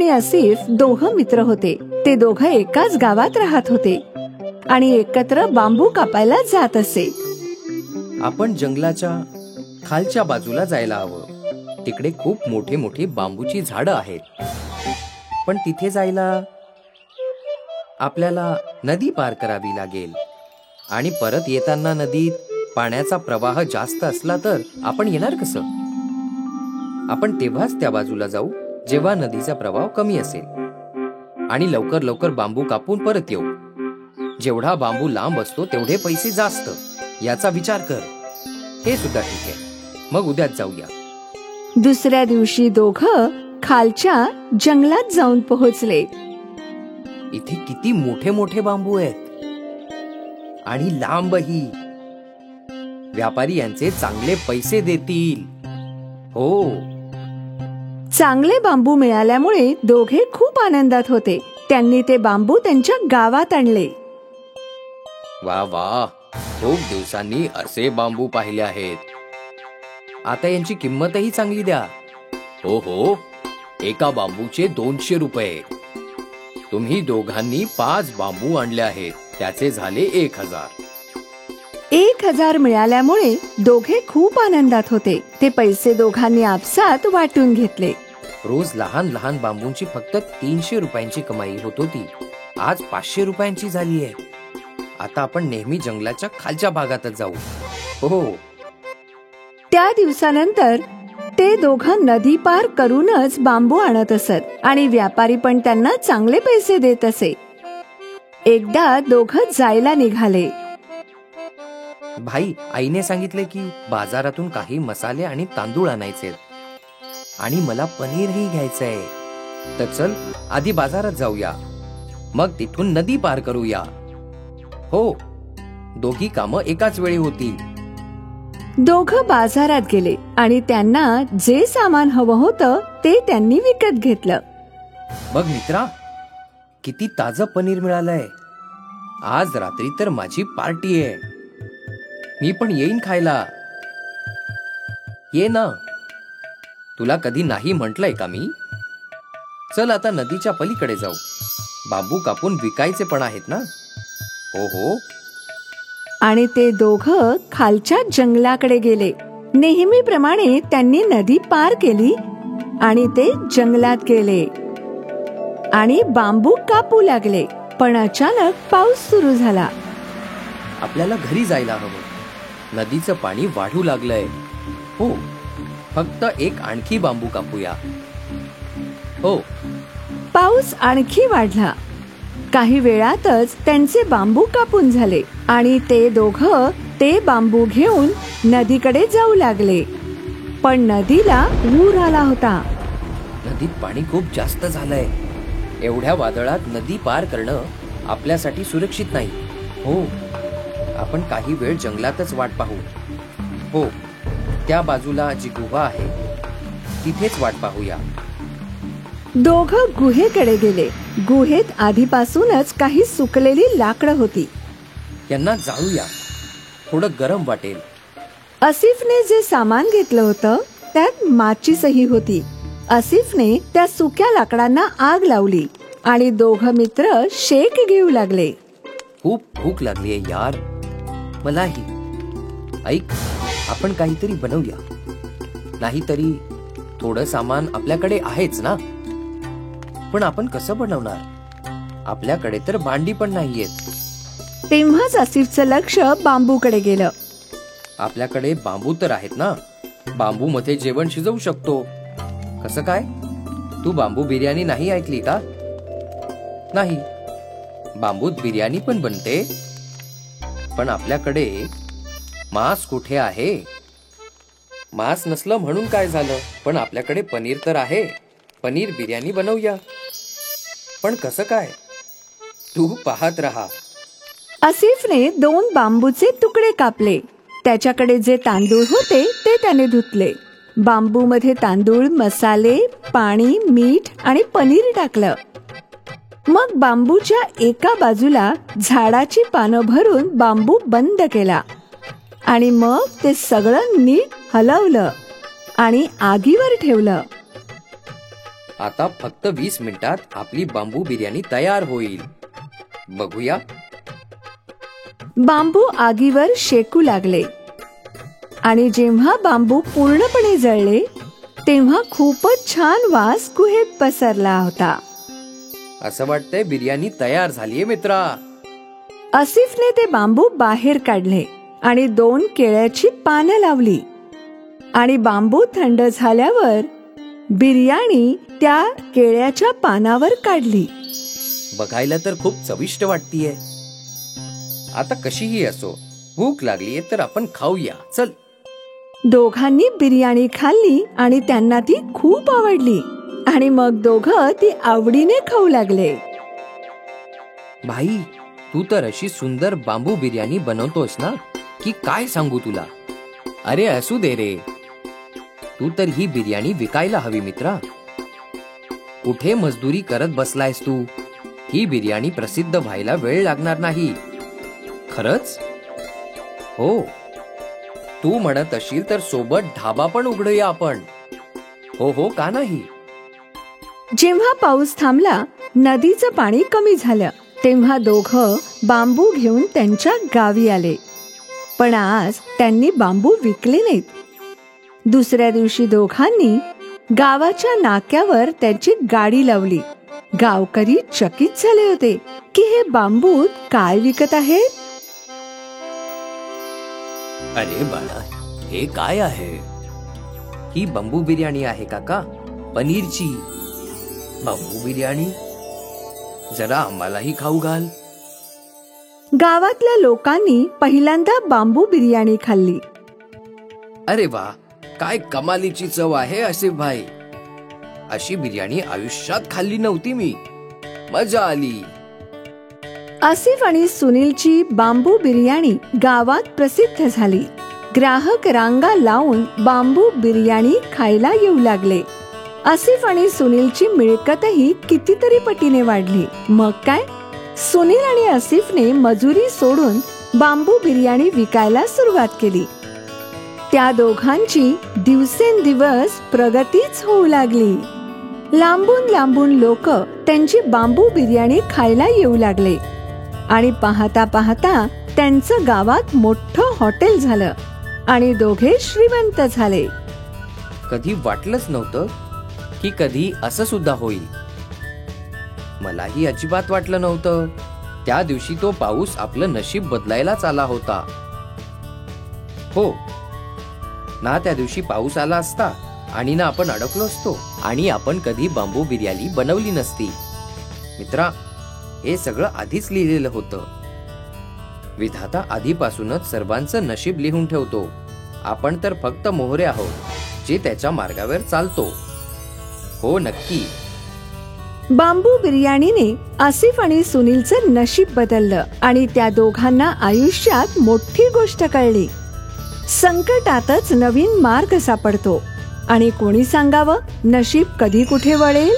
आणि आसिफ दोघं मित्र होते. ते दोघं एकाच गावात राहत होते आणि एकत्र बांबू कापायला जात असे. आपण जंगलाच्या खालच्या बाजूला जायला हवं. तिकडे खूप मोठे मोठे बांबूची झाडं आहेत. पण तिथे जायला आपल्याला नदी पार करावी लागेल आणि परत येताना नदीत पाण्याचा प्रवाह जास्त असला तर आपण येणार कसं? आपण तेव्हाच त्या बाजूला जाऊ जेव्हा नदीचा प्रवाह कमी असेल आणि लवकर लवकर बांबू कापून परत येऊ. जेवढा बांबू लांब असतो तेवढे पैसे जास्त. याचा विचार कर. हे सुद्धा ठीक आहे. मग उद्याच जाऊया. दुसऱ्या दिवशी दोघं खालच्या जंगलात जाऊन पोहोचले. इथे किती मोठे मोठे बांबू आहेत आणि लांबही. व्यापारी यांचे चांगले पैसे देतील. हो, चांगले बांबू मिळाल्यामुळे दोघे खूप आनंदात होते. त्यांनी ते बांबू त्यांच्या गावात आणले. वा वा, खूप दिवसांनी असे बांबू पाहिले आहेत. आता यांची किंमतही चांगली द्या. हो हो, एका बांबूचे 200 रुपये. तुम्ही दोघांनी 5 बांबू आणले आहेत. त्याचे झाले 1000. 1000 मिळाल्यामुळे दोघे खूप आनंदात होते. ते पैसे दोघांनी आपसात वाटून घेतले. रोज लहान लहान बांबूंची फक्त 300 रुपयांची कमाई होत होती. आज 500 रुपयांची झाली आहे. आता आपण नेहमी जंगलाच्या खालच्या भागातच जाऊ. हो. त्या दिवसानंतर ते दोघं नदी पार करूनच बांबू आणत असत आणि व्यापारी पण त्यांना चांगले पैसे देत असे. एकदा दोघं जायला निघाले. भाई, आईने सांगितले की बाजारातून काही मसाले आणि तांदूळ आणायचे आणि मला पनीरही घ्यायचंय. तर चल आधी बाजारात जाऊया, मग तिथून नदी पार करूया. हो, दोघी कामं एकाच वेळी होतील. दोघं बाजारात गेले आणि त्यांना जे सामान हवं होतं ते त्यांनी विकत घेतलं. बघ मित्रा, किती ताजं पनीर मिळालंय. आज रात्री तर माझी पार्टी आहे. मी पण येईन खायला. ये ना. तुला कधी नाही म्हटलंय का मी? चल आता नदीच्या पलीकडे जाऊ. बांबू कापून विकायचे पण आहेत ना. हो हो. आणि ते दोघं खालच्या जंगलाकडे गेले. नेहमीप्रमाणे त्यांनी नदी पार केली आणि ते जंगलात गेले आणि बांबू कापू लागले. पण अचानक पाऊस सुरू झाला. आपल्याला घरी जायला हवं. नदीचं पाणी वाढू लागलंय. हो, फक्त एक आणखी बांबू कापूया. हो. पाऊस आणखी वाढला. काही वेळातच त्यांचे बांबू कापून झाले आणि ते दोघं ते बांबू घेऊन नदीकडे जाऊ लागले. पण नदीला पूर आला होता. नदीत पाणी खूप जास्त झालंय. एवढ्या वादळात नदी पार करणं आपल्यासाठी सुरक्षित नाही. हो, आपण काही वेळ जंगलातच वाट पाहू. हो, त्या बाजूला जी गुहा आहे तिथेच वाट पाहूया. दोघं गुहेकडे गेले. गुहेत आधीपासूनच काही सुकलेली लाकडं होती. यांना जाळूया, थोडं गरम वाटेल. आसिफने जे सामान घेतलं होतं त्यात माचीसही होती. आसिफने त्या सुक्या लाकडांना आग लावली आणि दोघं मित्र शेक घेऊ लागले. खूप भूक लागलीये यार. मलाही. ऐक, आपण काहीतरी बनवूया. नाहीतरी थोडं सामान आपल्याकडे आहेच ना. पण आपण कसं बनवणार? आपल्याकडे तर भांडी पण नाहीयेत. तेव्हाच आसिफचं लक्ष बांबूकडे गेलं. आपल्याकडे बांबू तर आहेत ना. बांबू मध्ये जेवण शिजवू शकतो. कसं काय? तू बांबू बिर्याणी नाही ऐकली का? नाही, बांबूत बिर्याणी पण बनते. पण आपल्याकडे मांस कुठे आहे? मांस नसलं म्हणून काय झालं, पण आपल्याकडे पनीर तर आहे. पनीर बिर्याणी बनवूया. पण कसं काय? तू पाहत राहा. आसिफने 2 बांबूचे तुकडे कापले. त्याच्याकडे जे तांदूळ होते ते त्याने धुतले. बांबूमध्ये तांदूळ, मसाले, पाणी, मीठ आणि पनीर टाकलं. मग बांबूच्या एका बाजूला झाडाची पानं भरून बांबू बंद केला आणि मग ते सगळं नीट हलवलं आणि आगीवर ठेवलं. आता फक्त 20 मिनिटात आपली बांबू बिर्याणी तयार होईल. बघूया. बांबू आगीवर शेकू लागले आणि जेव्हा बांबू पूर्णपणे जळले तेव्हा खूपच छान वास गुहेत पसरला होता. असं वाटतंय बिर्याणी तयार झालीये मित्रा. आसिफने ते बांबू बाहेर काढले आणि 2 केळ्याची पानं लावली आणि बांबू थंड झाल्यावर बिर्याणी त्या केळ्याच्या पानावर काढली. बघायला तर खूप चविष्ट वाटतीये. आता कशीही असो, भूक लागलीये तर आपण खाऊया. चल. दोघांनी बिर्याणी खाल्ली आणि त्यांना ती खूप आवडली आणि मग दोघं ती आवडीने खाऊ लागले. भाई, तू तर अशी सुंदर बांबू बिर्याणी बनवतोस ना की काय सांगू तुला. अरे असू दे रे, तू तर ही बिर्याणी विकायला हवी मित्रा. कुठे मजदुरी करत बसलायस तू. ही बिर्याणी प्रसिद्ध व्हायला वेळ लागणार नाही. खरंच? हो. तू म्हणत असशील तर सोबत ढाबा पण उघडूया आपण. हो हो, का नाही. जेव्हा पाऊस थांबला, नदीचं पाणी कमी झालं तेव्हा दोघं बांबू घेऊन त्यांच्या गावी आले. पण आज त्यांनी बांबू विकले नाहीत. दुसऱ्या दिवशी दोघांनी गावाच्या नाक्यावर त्यांची गाडी लावली. गावकरी चकित झाले होते की हे बांबू काय विकत आहेत. अरे बाळा, हे काय आहे. ही बांबू बिर्याणी आहे काका, पनीरची. बांबू बिर्याणी, जरा आम्हालाही खाऊ घाल. गावातल्या लोकांनी पहिल्यांदा बांबू बिर्याणी खाल्ली. अरे वा, काय कमालीची चव आहे आसिफ भाई. अशी बिर्याणी आयुष्यात खाल्ली नव्हती मी. मजा आली. आसिफ आणि सुनीलची बांबू बिर्याणी गावात प्रसिद्ध झाली. ग्राहक रांगा लावून बांबू बिर्याणी खायला येऊ लागले. आसिफ आणि सुनीलची मिळकतही कितीतरी पटीने वाढली. मग काय, सुनील आणि आसिफने मजुरी सोडून बांबू बिर्याणी विकायला सुरुवात केली. त्या दोघांची दिवसेंदिवस प्रगतीच होऊ लागली. लांबून लांबून लोक त्यांची बांबू बिर्याणी खायला येऊ लागले आणि पाहता पाहता त्यांचं गावात मोठं हॉटेल झालं आणि दोघे श्रीमंत झाले. कधी वाटलंच नव्हतं की कधी असं सुद्धा होईल. मलाही अजिबात वाटलं नव्हतं. त्या दिवशी तो पाऊस आपलं नशीब बदलायलाच आला होता. हो ना, त्या दिवशी पाऊस आला असता आणि ना आपण अडकलो असतो आणि आपण कधी बांबू बिर्याणी बनवली नसती. मित्रा, हे सगळं आधीच लिहिलेलं होतं. विधाता आधीपासूनच सर्वांचं नशीब लिहून ठेवतो. आपण तर फक्त मोहरे आहोत जे त्याच्या मार्गावर चालतो. हो नक्की. बांबू बिर्याणीने आसिफ आणि सुनीलचं नशीब बदललं आणि त्या दोघांना आयुष्यात मोठी गोष्ट कळली. संकटातच नवीन मार्ग सापडतो आणि कोणी सांगावं नशीब कधी कुठे वळेल.